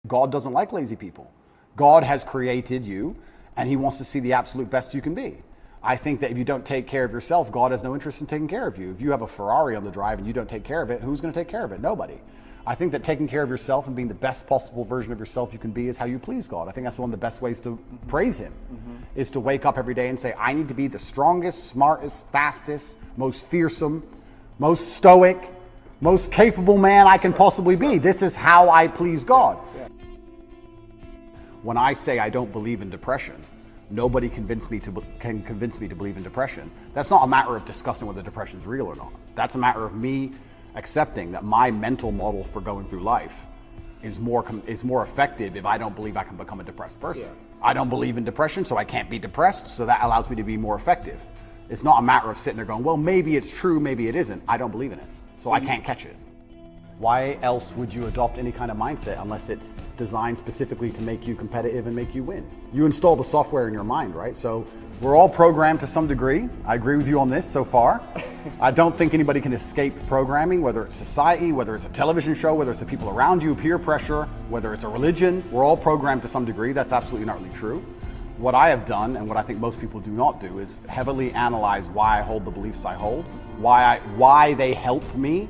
God doesn't like lazy people. God has created you, and he wants to see the absolute best you can be. I think that if you don't take care of yourself, God has no interest in taking care of you. If you have a Ferrari on the drive and you don't take care of it, who's going to take care of it? Nobody. I think that taking care of yourself and being the best possible version of yourself you can be is how you please God. I think that's one of the best ways to praise him, is to wake up every day and say, I need to be the strongest, smartest, fastest, most fearsome, most stoic, most capable man I can possibly be. This is how I please God. When I say I don't believe in depression, nobody can convince me to believe in depression. That's not a matter of discussing whether depression is real or not. That's a matter of me accepting that my mental model for going through life is more effective if I don't believe I can become a depressed person. Yeah. I don't believe in depression, so I can't be depressed, so that allows me to be more effective. It's not a matter of sitting there going, well, maybe it's true, maybe it isn't. I don't believe in it, so I can't catch it. Why else would you adopt any kind of mindset unless it's designed specifically to make you competitive and make you win? You install the software in your mind, right? So we're all programmed to some degree. I agree with you on this so far. I don't think anybody can escape programming, whether it's society, whether it's a television show, whether it's the people around you, peer pressure, whether it's a religion. We're all programmed to some degree. That's absolutely not really true. What I have done, and what I think most people do not do, is heavily analyze why I hold the beliefs I hold, why they help me.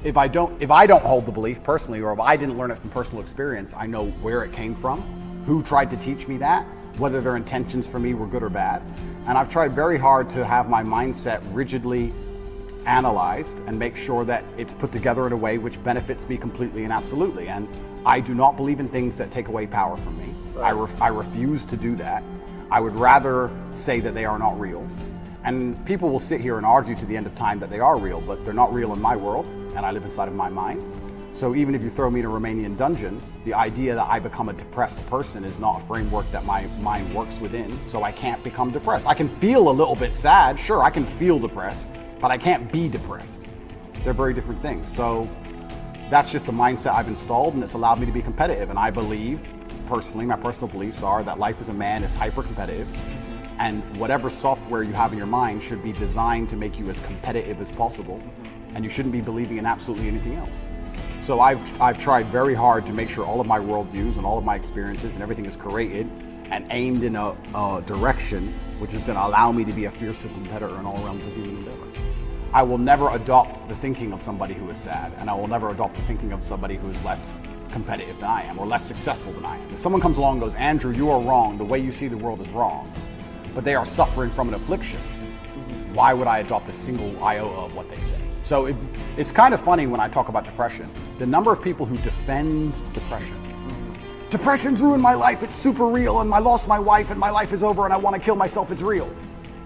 If I don't hold the belief personally, or if I didn't learn it from personal experience, I know where it came from, who tried to teach me that, whether their intentions for me were good or bad. And I've tried very hard to have my mindset rigidly analyzed and make sure that it's put together in a way which benefits me completely and absolutely. And I do not believe in things that take away power from me. Right. I refuse to do that. I would rather say that they are not real. And people will sit here and argue to the end of time that they are real, but they're not real in my world, and I live inside of my mind. So even if you throw me in a Romanian dungeon, the idea that I become a depressed person is not a framework that my mind works within, so I can't become depressed. I can feel a little bit sad, sure, I can feel depressed, but I can't be depressed. They're very different things. So that's just the mindset I've installed, and it's allowed me to be competitive. And I believe, personally, my personal beliefs are that life as a man is hyper-competitive, and whatever software you have in your mind should be designed to make you as competitive as possible, and you shouldn't be believing in absolutely anything else. So I've tried very hard to make sure all of my worldviews and all of my experiences and everything is curated and aimed in a direction which is going to allow me to be a fearsome competitor in all realms of human endeavor. I will never adopt the thinking of somebody who is sad, and I will never adopt the thinking of somebody who is less competitive than I am or less successful than I am. If someone comes along and goes, Andrew, you are wrong, the way you see the world is wrong, but they are suffering from an affliction, why would I adopt a single iota of what they say? So it's kind of funny when I talk about depression, the number of people who defend depression. Depression's ruined my life, it's super real, and I lost my wife and my life is over and I want to kill myself, it's real.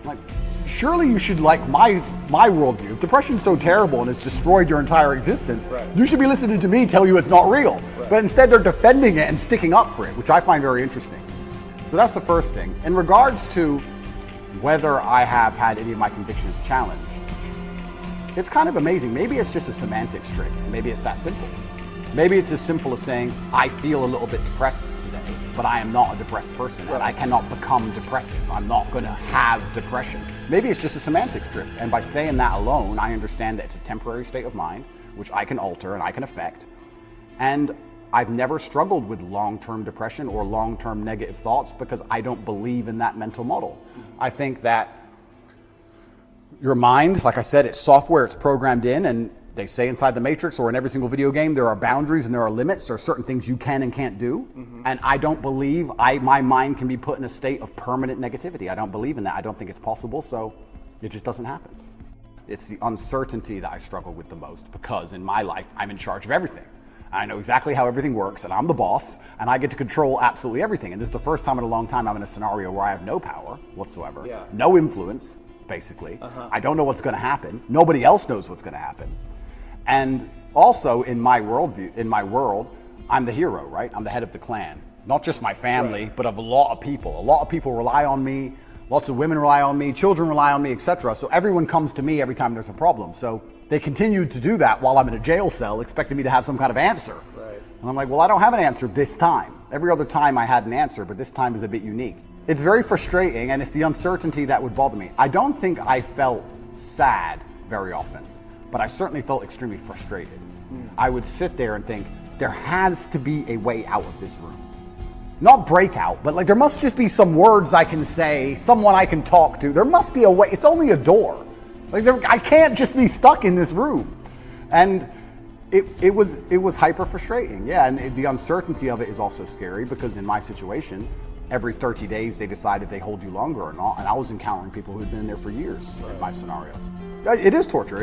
I'm like, surely you should like my worldview. If depression's so terrible and has destroyed your entire existence, right, you should be listening to me tell you it's not real. Right. But instead they're defending it and sticking up for it, which I find very interesting. So that's the first thing. In regards to whether I have had any of my convictions challenged, it's kind of amazing. Maybe it's just a semantics trick. Maybe it's that simple. Maybe it's as simple as saying, I feel a little bit depressed today, but I am not a depressed person, and I cannot become depressive. I'm not going to have depression. Maybe it's just a semantics trick. And by saying that alone, I understand that it's a temporary state of mind, which I can alter and I can affect. And I've never struggled with long-term depression or long-term negative thoughts because I don't believe in that mental model. I think that your mind, like I said, it's software, it's programmed in, and they say inside the Matrix or in every single video game, there are boundaries and there are limits. There are certain things you can and can't do. And I don't believe my mind can be put in a state of permanent negativity. I don't believe in that. I don't think it's possible, so it just doesn't happen. It's the uncertainty that I struggle with the most because in my life, I'm in charge of everything. I know exactly how everything works, and I'm the boss, and I get to control absolutely everything. And this is the first time in a long time I'm in a scenario where I have no power whatsoever, no influence, basically. I don't know what's going to happen. Nobody else knows what's going to happen. And also in my world, I'm the hero, right? I'm the head of the clan. Not just my family, but of a lot of people. A lot of people rely on me. Lots of women rely on me. Children rely on me, etc. So everyone comes to me every time there's a problem. So they continue to do that while I'm in a jail cell, expecting me to have some kind of answer. Right. And I'm like, well, I don't have an answer this time. Every other time I had an answer, but this time is a bit unique. It's very frustrating, and it's the uncertainty that would bother me. I don't think I felt sad very often, but I certainly felt extremely frustrated. I would sit there and think, there has to be a way out of this room. Not breakout, but like there must just be some words I can say, someone I can talk to. There must be a way. It's only a door. Like I can't just be stuck in this room. And it was hyper frustrating. Yeah, and the uncertainty of it is also scary because in my situation, every 30 days they decide if they hold you longer or not. And I was encountering people who'd been there for years in my scenarios. It is torture.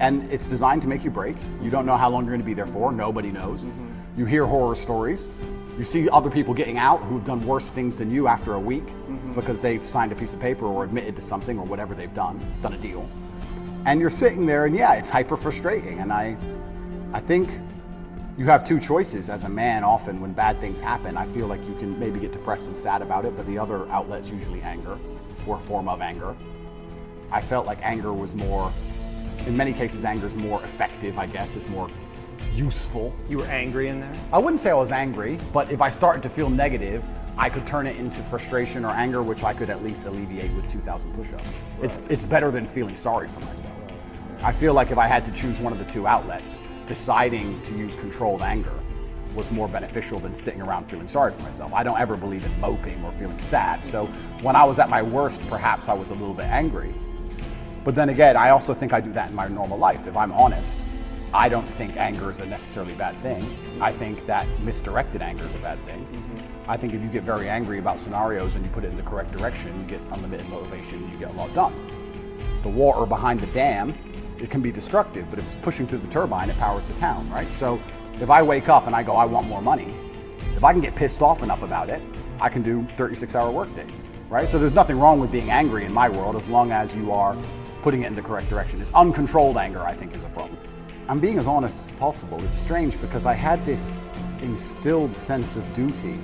And it's designed to make you break. You don't know how long you're going to be there for. Nobody knows. Mm-hmm. You hear horror stories. You see other people getting out who've done worse things than you after a week because they've signed a piece of paper or admitted to something or whatever they've done a deal. And you're sitting there and yeah, it's hyper frustrating. And I think you have two choices as a man often when bad things happen. I feel like you can maybe get depressed and sad about it, but the other outlet's usually anger or a form of anger. I felt like anger was more, in many cases, anger is more effective, I guess. It's more useful. You were angry in there? I wouldn't say I was angry, but if I started to feel negative, I could turn it into frustration or anger, which I could at least alleviate with 2,000 push-ups. Right. It's better than feeling sorry for myself. Right. I feel like if I had to choose one of the two outlets, deciding to use controlled anger was more beneficial than sitting around feeling sorry for myself. I don't ever believe in moping or feeling sad. So when I was at my worst, perhaps I was a little bit angry. But then again, I also think I do that in my normal life. If I'm honest, I don't think anger is a necessarily bad thing. I think that misdirected anger is a bad thing. I think if you get very angry about scenarios and you put it in the correct direction, you get unlimited motivation, you get a lot done. The water behind the dam, it can be destructive, but if it's pushing through the turbine, it powers the town, right? So if I wake up and I go, I want more money, if I can get pissed off enough about it, I can do 36-hour workdays, right? So there's nothing wrong with being angry in my world as long as you are putting it in the correct direction. This uncontrolled anger, I think, is a problem. I'm being as honest as possible. It's strange because I had this instilled sense of duty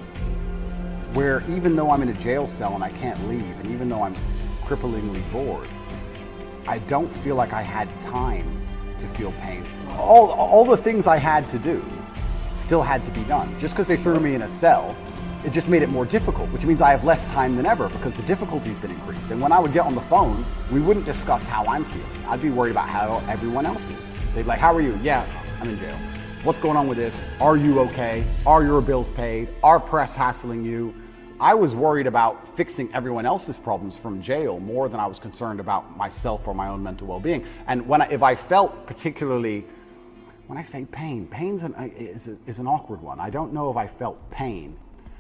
where even though I'm in a jail cell and I can't leave, and even though I'm cripplingly bored, I don't feel like I had time to feel pain. All the things I had to do still had to be done. Just because they threw me in a cell, it just made it more difficult, which means I have less time than ever because the difficulty's been increased. And when I would get on the phone, we wouldn't discuss how I'm feeling. I'd be worried about how everyone else is. They'd be like, how are you? Yeah, I'm in jail. What's going on with this? Are you okay? Are your bills paid? Are press hassling you? I was worried about fixing everyone else's problems from jail more than I was concerned about myself or my own mental well-being. And if I felt particularly, when I say pain, pain is an awkward one. I don't know if I felt pain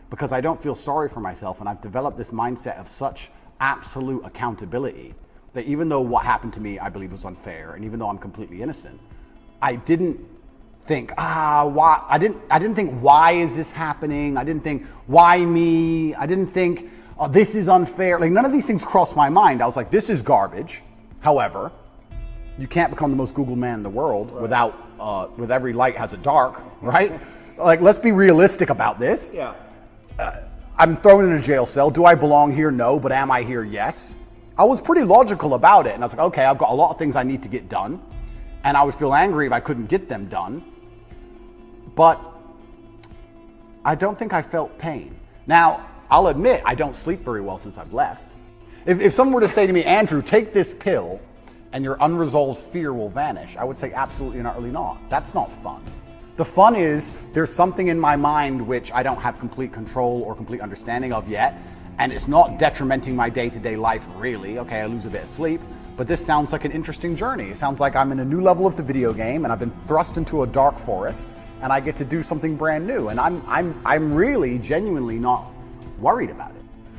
because I don't feel sorry for myself, and I've developed this mindset of such absolute accountability that even though what happened to me I believe was unfair, and even though I'm completely innocent, I didn't think, why? I didn't think, why is this happening? I didn't think, why me? I didn't think, oh, this is unfair. Like, none of these things crossed my mind. I was like, this is garbage. However, you can't become the most Googled man in the world without, with every light has a dark, right? Like, let's be realistic about this. Yeah. I'm thrown in a jail cell. Do I belong here? No. But am I here? Yes. I was pretty logical about it. And I was like, okay, I've got a lot of things I need to get done. And I would feel angry if I couldn't get them done. But I don't think I felt pain. Now, I'll admit, I don't sleep very well since I've left. If someone were to say to me, Andrew, take this pill and your unresolved fear will vanish, I would say absolutely and utterly not. That's not fun. The fun is there's something in my mind which I don't have complete control or complete understanding of yet, and it's not detrimenting my day-to-day life really. Okay, I lose a bit of sleep, but this sounds like an interesting journey. It sounds like I'm in a new level of the video game and I've been thrust into a dark forest and I get to do something brand new, and I'm really genuinely not worried about it.